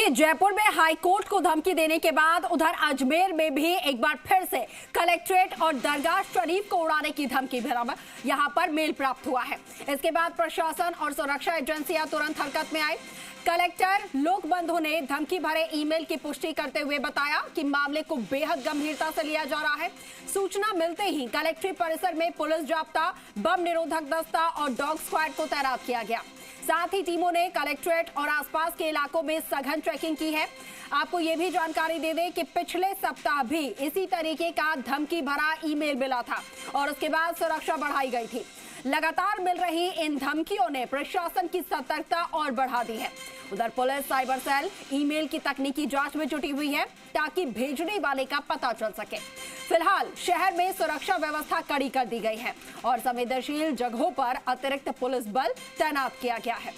देखिए, जयपुर में हाईकोर्ट को धमकी देने के बाद उधर अजमेर में भी एक बार फिर से कलेक्ट्रेट और दरगाह शरीफ को उड़ाने की धमकी यहां पर मेल प्राप्त हुआ है। इसके बाद प्रशासन और सुरक्षा एजेंसियां तुरंत हरकत में आई। कलेक्टर लोकबंधु ने धमकी भरे ईमेल की पुष्टि करते हुए बताया कि मामले को बेहद गंभीरता से लिया जा रहा है। सूचना मिलते ही कलेक्ट्रेट परिसर में पुलिस जाब्ता, बम निरोधक दस्ता और डॉग स्क्वाड को तैनात किया गया। साथ ही टीमों ने कलेक्ट्रेट और आसपास के इलाकों में सघन चेकिंग की है। आपको यह भी जानकारी दे दें कि पिछले सप्ताह भी इसी तरीके का धमकी भरा ईमेल मिला था और उसके बाद सुरक्षा बढ़ाई गई थी। लगातार मिल रही इन धमकियों ने प्रशासन की सतर्कता और बढ़ा दी है। उधर पुलिस साइबर सेल ईमेल की तकनीकी जांच में जुटी हुई है ताकि भेजने वाले का पता चल सके। फिलहाल शहर में सुरक्षा व्यवस्था कड़ी कर दी गई है और संवेदनशील जगहों पर अतिरिक्त पुलिस बल तैनात किया गया है।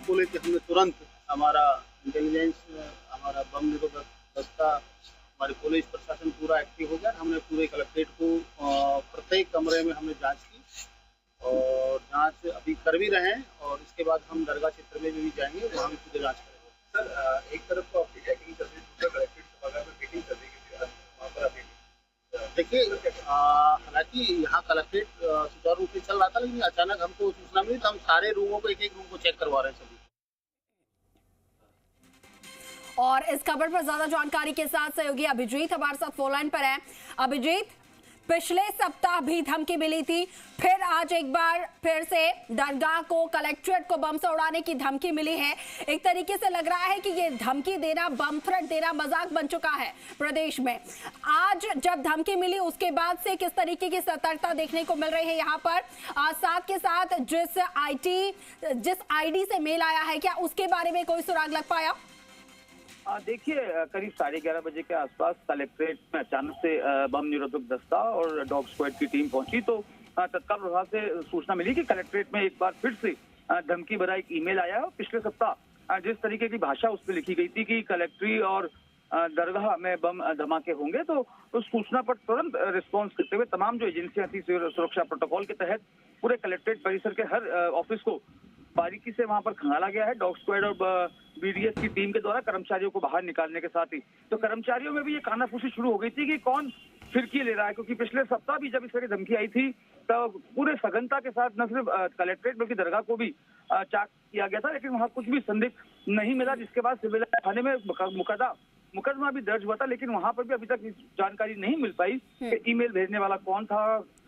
बोले कि हमने तुरंत हमारा इंटेलिजेंस, हमारा बम निरोधक दस्ता, हमारी पुलिस प्रशासन पूरा एक्टिव हो गया। हमने पूरे कलेक्ट्रेट को प्रत्येक कमरे में हमने जांच की और जांच अभी कर भी रहे हैं और इसके बाद हम दरगाह क्षेत्र में भी जाएंगे, वहाँ भी पूरी जांच करेंगे। सर, एक तरफ तो आपकी चेकिंग चल रही है, दूसरा कलेक्ट्रेट सभागार में मीटिंग चल रही है, वहाँ पर अभी देखिए, हालांकि यहाँ कलेक्ट्रेट सुचारू रूप से चल रहा था, लेकिन अचानक हमको सूचना मिली तो हम सारे रूमों को एक रूम को चेक करवा रहे हैं सभी। और इस खबर पर ज्यादा जानकारी के साथ सहयोगी अभिजीत हमारे साथ फोन लाइन पर है। अभिजीत, पिछले सप्ताह भी धमकी मिली थी, फिर आज एक बार फिर से दरगाह को, कलेक्ट्रेट को बम से उड़ाने की धमकी मिली है। एक तरीके से लग रहा है कि ये धमकी देना, बम थ्रेट देना मजाक बन चुका है प्रदेश में। आज जब धमकी मिली उसके बाद से किस तरीके की सतर्कता देखने को मिल रही है यहाँ पर? साथ के साथ जिस आईडी से मेल आया है, क्या उसके बारे में कोई सुराग लग पाया? देखिए, करीब 11:30 बजे के आसपास कलेक्ट्रेट में अचानक से बम निरोधक दस्ता और डॉग स्क्वाड की टीम पहुंची तो तत्काल प्रभाव से सूचना मिली कि कलेक्ट्रेट में एक बार फिर से धमकी भरा एक ईमेल आया है। पिछले सप्ताह जिस तरीके की भाषा उस पर लिखी गई थी कि कलेक्ट्रेट और दरगाह में बम धमाके होंगे, तो उस सूचना पर तुरंत रिस्पॉन्स करते हुए तमाम जो एजेंसियां थी सुरक्षा प्रोटोकॉल के तहत पूरे कलेक्ट्रेट परिसर के हर ऑफिस को बारीकी से वहां पर खंगाला गया है। डॉग स्क्वाड और बीडीएस की टीम के द्वारा कर्मचारियों को बाहर निकालने के साथ ही तो कर्मचारियों में भी ये कानाफूसी शुरू हो गई थी कि कौन फिरकी ले रहा है, क्योंकि पिछले सप्ताह भी जब इस तरह धमकी आई थी तो पूरे सघनता के साथ न सिर्फ कलेक्ट्रेट बल्कि दरगाह को भी चाक किया गया था, लेकिन वहां कुछ भी संदिग्ध नहीं मिला, जिसके बाद सिविल थाने में मुकदमा भी दर्ज हुआ था। लेकिन वहां पर भी अभी तक जानकारी नहीं मिल पाई कि ईमेल भेजने वाला कौन था,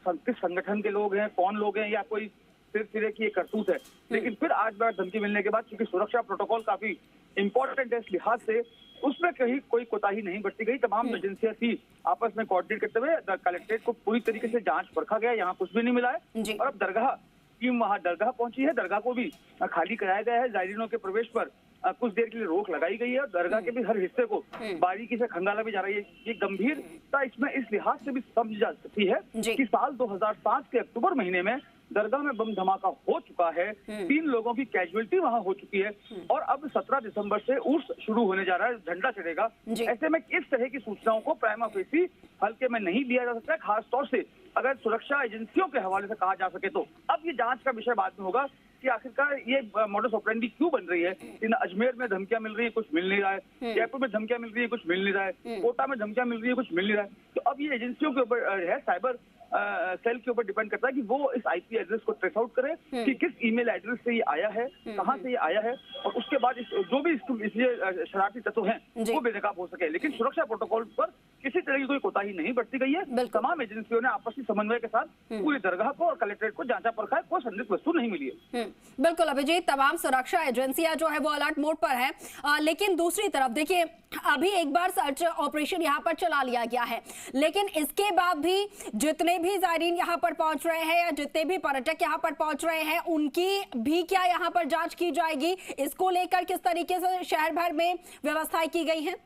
किस संगठन के लोग हैं, कौन लोग हैं, या कोई सिरे की एक करतूत है। लेकिन फिर आज बार धमकी मिलने के बाद चूंकि सुरक्षा प्रोटोकॉल काफी इंपॉर्टेंट है इस लिहाज से उसमें कहीं कोई कोताही नहीं बरती गई। तमाम एजेंसियां थी आपस में कोऑर्डिनेट करते हुए कलेक्ट्रेट को पूरी तरीके से जांच परखा गया, यहाँ कुछ भी नहीं मिला है। और अब दरगाह टीम वहां दरगाह पहुंची है, दरगाह को भी खाली कराया गया है। जायरीनों के प्रवेश पर कुछ देर के लिए रोक लगाई गई है और दरगाह के भी हर हिस्से को बारीकी से खंगाला भी जा रही है। ये गंभीरता इसमें इस लिहाज से भी समझी जा सकती है कि साल 2007 के अक्टूबर महीने में दरगाह में बम धमाका हो चुका है, 3 लोगों की कैजुअलिटी वहां हो चुकी है और अब 17 दिसंबर से उर्स शुरू होने जा रहा है, झंडा चढ़ेगा। ऐसे में इस तरह की सूचनाओं को प्राइमा फेसी हल्के में नहीं लिया जा सकता है, खासतौर से अगर सुरक्षा एजेंसियों के हवाले से कहा जा सके तो। अब ये जांच का विषय बाद में होगा कि आखिरकार ये मॉडस ऑपरेंडी क्यों बन रही है। इन अजमेर में धमकियां मिल रही है, कुछ मिल नहीं रहा है, जयपुर में धमकियां मिल रही है, कुछ मिल नहीं रहा है, कोटा में धमकियां मिल रही है, कुछ मिल नहीं रहा है। तो अब ये एजेंसियों के ऊपर है, साइबर सेल के ऊपर डिपेंड करता है कि वो इस आईपी एड्रेस को ट्रेस आउट करे कि किस ईमेल एड्रेस से ये आया है, कहां से ये आया है, और उसके बाद जो भी इसलिए शरारती तत्व हैं वो बेनकाब हो सके। लेकिन सुरक्षा प्रोटोकॉल पर किसी तरह की कोई कोताही नहीं बरती गई है। तमाम एजेंसियों ने आपसी समन्वय के साथ पूरी दरगाह को और कलेक्ट्रेट को जांचा परखा है, कोई संदिग्ध वस्तु नहीं मिली है। बिल्कुल अभिजीत, तमाम सुरक्षा एजेंसियां जो है वो अलर्ट मोड पर है। लेकिन दूसरी तरफ देखिए, अभी एक बार सर्च ऑपरेशन यहाँ पर चला लिया गया है, लेकिन इसके बाद भी जितने भी जायरीन यहाँ पर पहुंच रहे हैं या जितने भी पर्यटक यहाँ पर पहुंच रहे हैं उनकी भी क्या यहाँ पर जांच की जाएगी? इसको लेकर किस तरीके से शहर भर में व्यवस्थाएं की गई हैं?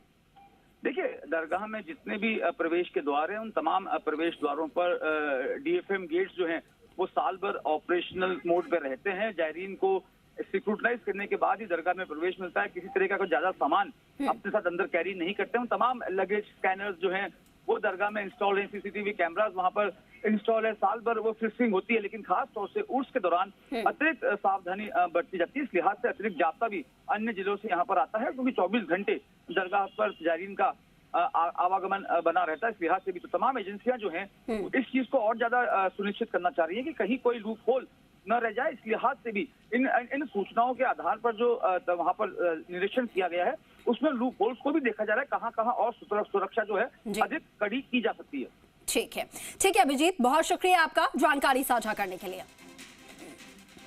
देखिए, दरगाह में जितने भी प्रवेश के द्वार हैं उन तमाम प्रवेश द्वारों पर डीएफएम गेट्स जो हैं वो साल भर ऑपरेशनल मोड पे रहते हैं। जायरीन को सिक्योरिटाइज करने के बाद ही दरगाह में प्रवेश मिलता है। किसी तरह का कोई ज्यादा सामान अपने साथ अंदर कैरी नहीं करते हैं। तमाम लगेज स्कैनर्स जो हैं वो दरगाह में इंस्टॉल है, सीसीटीवी कैमरास वहां पर इंस्टॉल है। साल भर वो फ्रिस्किंग होती है, लेकिन खास तौर से उर्स के दौरान अतिरिक्त सावधानी बरती जाती है। इस लिहाज से अतिरिक्त जाब्ता भी अन्य जिलों से यहाँ पर आता है, क्योंकि 24 घंटे दरगाह पर पुजारीन का आवागमन बना रहता है। इस लिहाज से भी तो तमाम एजेंसियां जो हैं इस चीज को और ज्यादा सुनिश्चित करना चाह रही है कि कहीं कोई लूप होल न रह जाए। इस लिहाज से भी इन सूचनाओं के आधार पर जो वहां पर निरीक्षण किया गया है उसमें लूप होल्स को भी देखा जा रहा है, कहां कहां और सुरक्षा जो है अधिक कड़ी की जा सकती है। ठीक है अभिजीत, बहुत शुक्रिया आपका जानकारी साझा करने के लिए।